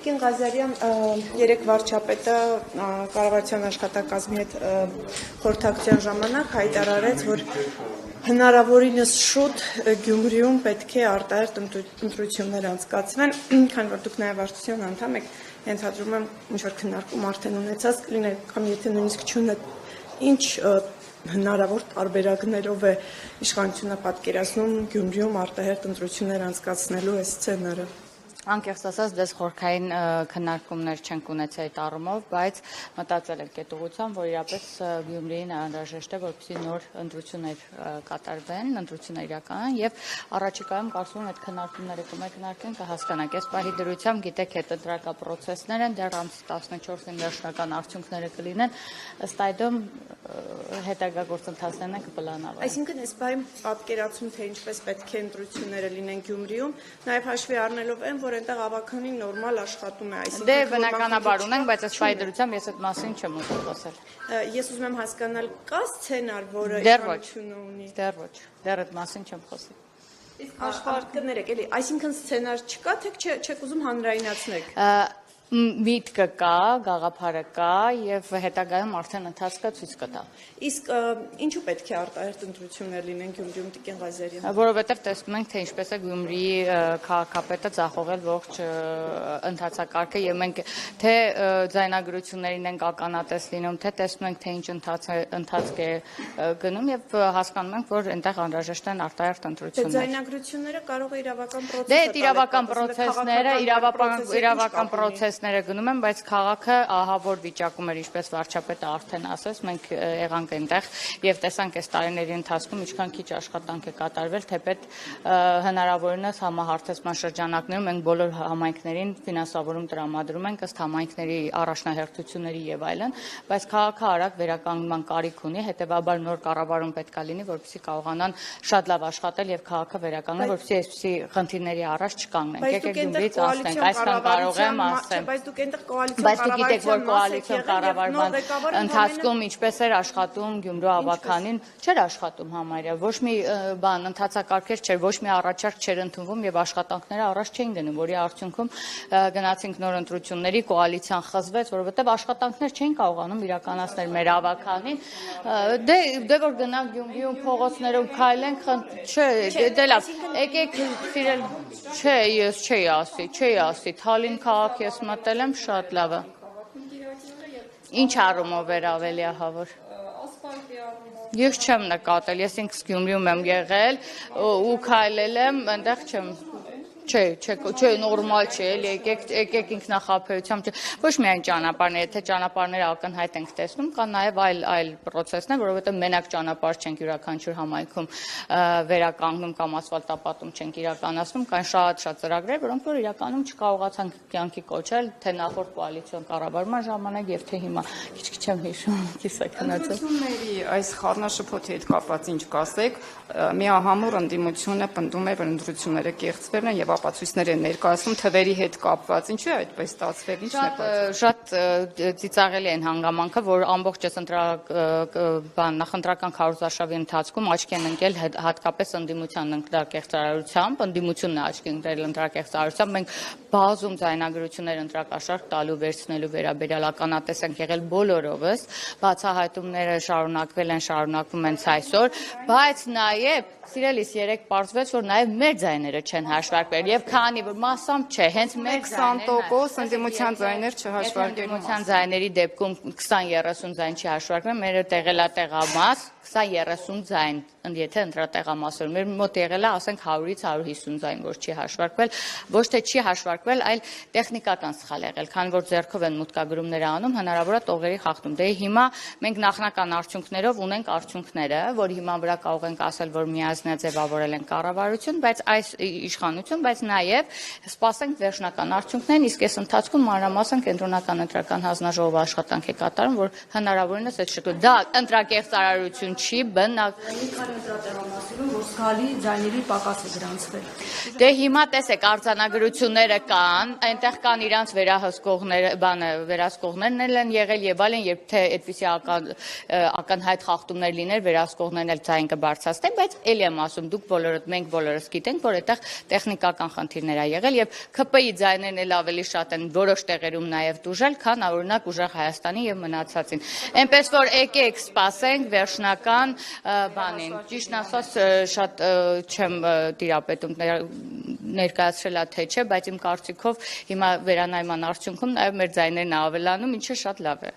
Տիկին Ղազարյան երեք վարչապետը կառավարության աշխատակազմի հետ խորհրդակցության ժամանակ հայտարարեց, որ հնարավորինս շուտ Գյումրիում պետք է արտահերթ ընտրություններ անցկացվեն, քանի որ դուք նաև վարչության անդամ եք, ենթադրում եմ ինչ-որ քննարկում արդեն ունեցած կլիներ, կամ եթե նույնիսկ չունեք, ինչ հնարավոր տարբերակներով է իշխանությունը պատկերացնում Գյումրիում արտահերթ ընտրություններ անցկացնելու այս սցենարը։ Անկեղծ ասած, դες խորքային քննարկումներ չենք ունեցել այդ առումով, բայց մտածել ենք այդ ուղղությամբ, որ իրապես Գյումրիին անհրաժեշտ է, որպեսզի նոր ընտրություններ կատարվեն, ընտրություններ իրականան եւ առաջիկայում կարծում եմ այդ քննարկումները կմեկնարկեն, կհասկանանք։ Այս պահի դրությամբ գիտեք, այդ ընտրական process-ներ են, դեռ ամսի 14-ին վերջնական արդյունքները կլինեն, ըստ այդմ հետագա գործընթացներն են կպլանավորվեն։ Այսինքն այս պահի պատկերացում, թե ինչպես պետք է ընտրությունները լինեն Գյումրիում, նաեւ հաշվի առնելով այն, որ այնտեղ ավականին նորմալ աշխատում է, այսինքն դե բնականաբար ունենք, բայց այս պահի դրությամբ ես այդ մասին չեմ ուզում խոսել։ Ես ուզում եմ հասկանալ, կա սցենար, որը իշխանությունը ունի։ Դեռ ոչ, դեռ այդ մասին չեմ խոսել։ Իսկ աշխատկներեք, էլի, այսինքն սցենար չկա, թե չեք ուզում հանրայնացնեք։ Միտքը կա, գաղափարը կա եւ հետագայում արդեն ընթացքը ցույց կտա։ Իսկ ինչու պետք է արտահերթ ընտրություններ լինեն Գյումրիում, Տիկին Ղազարյան։ Որովհետեւ տեսնում ենք, թե ինչպես է Գյումրիի քաղաքապետը ձախողել ողջ ընթացակարգը եւ մենք թե ձայնագրություններին ենք ականատես լինում, թե տեսնում ենք, թե ինչ ընթացք է գնում եւ հասկանում ենք, որ այնտեղ անհրաժեշտ են արտահերթ ընտրություններ։ Ձայնագրությունները կարող է իրավական process-ը։ Դե այդ իրավական process-ները, իրավական process-ները գնում են, բայց քաղաքը ահավոր վիճակում էր, ինչպես վարչապետը արդեն ասեց, մենք եղանք այնտեղ եւ տեսանք այս տարիների ընթացքում ինչքան քիչ աշխատանք է կատարվել, թեպետ հնարավորինս համահարթեցման շրջանակներում մենք բոլոր համայնքներին ֆինանսավորում տրամադրում ենք ըստ համայնքների առաջնահերթությունների եւ այլն, բայց քաղաքը արագ վերականգնման կարիք ունի, հետեւաբար նոր կառավարում պետք է լինի, որպեսզի կարողանան շատ լավ աշխատել եւ քաղաքը վերականգնել, որպեսզի այսպիսի խնդիրների առաջ չկանգնենք։ Եկեք Գյումրիից ասենք, այսքան կարող եմ ասեմ։ Բայց դուք այնտեղ կոալիցիոն Բայց դուք գիտեք, որ կոալիցիոն կառավարման ընթացքում ինչպես էր աշխատում Գյումրու ավականին, չէր աշխատում համարյա, ոչ մի բան ընթացակարգեր չէր, ոչ մի առաջարկ չէր ընդունվում եւ աշխատանքները առաջ չէին գնում, որի արդյունքում գնացինք նոր ընտրությունների, կոալիցիան խզվեց, որովհետեւ աշխատանքներ չէին կարողանում իրականացնել մեր ավականին։ Դե որ գնանք Գյումրիում փողոցներում քայլենք, չէ, դե լավ, եկեք սիրել, չէ, ես չէի ասի, Թալին քաղաք ես մտել եմ, շատ լավ է։ Ինչ առումով էր ավելի ահավոր։ Ես չեմ նկատել, ես ինքս Գյումրիում եմ եղել ու քայլել եմ, այնտեղ չեմ։ Չէ, նորմալ չէ, եկեք ինքնախաբեությամբ, ոչ միայն ճանապարհները, եթե ճանապարհները ակնհայտ ենք տեսնում, կան նաև այլ process-ներ, որովհետև մենակ ճանապարհ չենք յուրաքանչյուր համայնքում վերականգնում կամ ասֆալտապատում չենք իրականացնում, կան շատ ծրագրեր, որոնք որ իրականում չկարողացանք կյանքի կոչել, թե նախորդ կոալիցիոն կառավարման ժամանակ եւ թե հիմա, քիչ եմ հիշում, կիսա քնածը։ Ընտրությունների այս խառնաշփոթի հետ կապված ինչ կասեք, միահամուռ ընդդիմությունը պնդում է, որ ընտրությունները կեղծվել են եւ ապացույցներ են ներկայացնում թվերի հետ կապված, ինչու է այդպես ստացվել, ինչն է պատճառը։ Շատ ծիծաղելի են հանգամանքը, որ ամբողջ նախընտրական քարոզարշավի ընթացքում աչքի են ընկել հատկապես ընդդիմության ընտրակեղծարարությամբ, ընդդիմությունն է աչքի ընկնել ընտրակեղծարարությամբ, մենք բազում ձայնագրություններ ընտրակաշարք տալու վերցնելու վերաբերյալ ականատես ենք եղել բոլորովս, բացահայտումները շարունակվել են, շարունակվում են այսօր, բայց նաև Սիրելիս երեք պարզվեց, որ նաև մեր ձայները չեն հաշվարկվել եւ քանի որ massամբ չէ, հենց մեր 20% ընդդիմության ձայներ չհաշվարկել։ Ընդդիմության ձայների դեպքում 20-30 ձայն չի հաշվարկվել, մերը տեղելատեղամաս 20-30 ձայն, եթե ընտրատեղամասով, մեր մոտ եղել է, ասենք 100-ից 150 ձայն, որ չի հաշվարկվել, ոչ թե չի հաշվարկվել, այլ տեխնիկական սխալ եղել, քանի որ ձեռքով են մուտքագրումները անում, հնարավոր է տողերի խախտում։ Դե հիմա մենք նախնական արդյունքներով ունենք արդյունքները, որ հիմա վրա կարող ենք ասել, որ միասնաձևավորել են կառավարություն, բայց այս իշխանություն, բայց նաև սպասենք վերջնական արդյունքներին, իսկ այս ընթացքում մանրամասն կենտրոնական ընտրական հանձնաժողովը աշխատանք է կատարում, որ հնարավորինս այդ շտու դա ընտրակեղծարարություն չի բնակ ընտրատեղամասերում, որ զգալի ձայների պակաս է գրանցվել։ Դե հիմա տեսեք արձանագրությունները կան, այնտեղ կան իրանց վերահսկողներն են եղել եւ այլն, երբ թե այդպիսի ակնհայտ խախտումներ լիներ, վերահսկողներն էլ ձայն կբարձրացնեն, բայց էլի եմ ասում, դուք բոլորդ, մենք բոլորս գիտենք, որ այդտեղ տեխնիկական տեխնիկական խնդիրներ ա եղել եւ ՔՊ-ի ձայներն էլ ավելի շատ են որոշ տեղերում նաեւ դուժել, քան օրինակ ուժեղ Հայաստանի եւ մնացածին։ Էնպես որ եկեք սպասենք վերջնական բանին։ Ճիշտն ասած շատ չեմ տիրապետում ներկայացրել է թե չէ, բայց իմ կարծիքով հիմա վերանայման արդյունքում նաեւ մեր ձայներն ավելանում, ինչը շատ լավ է։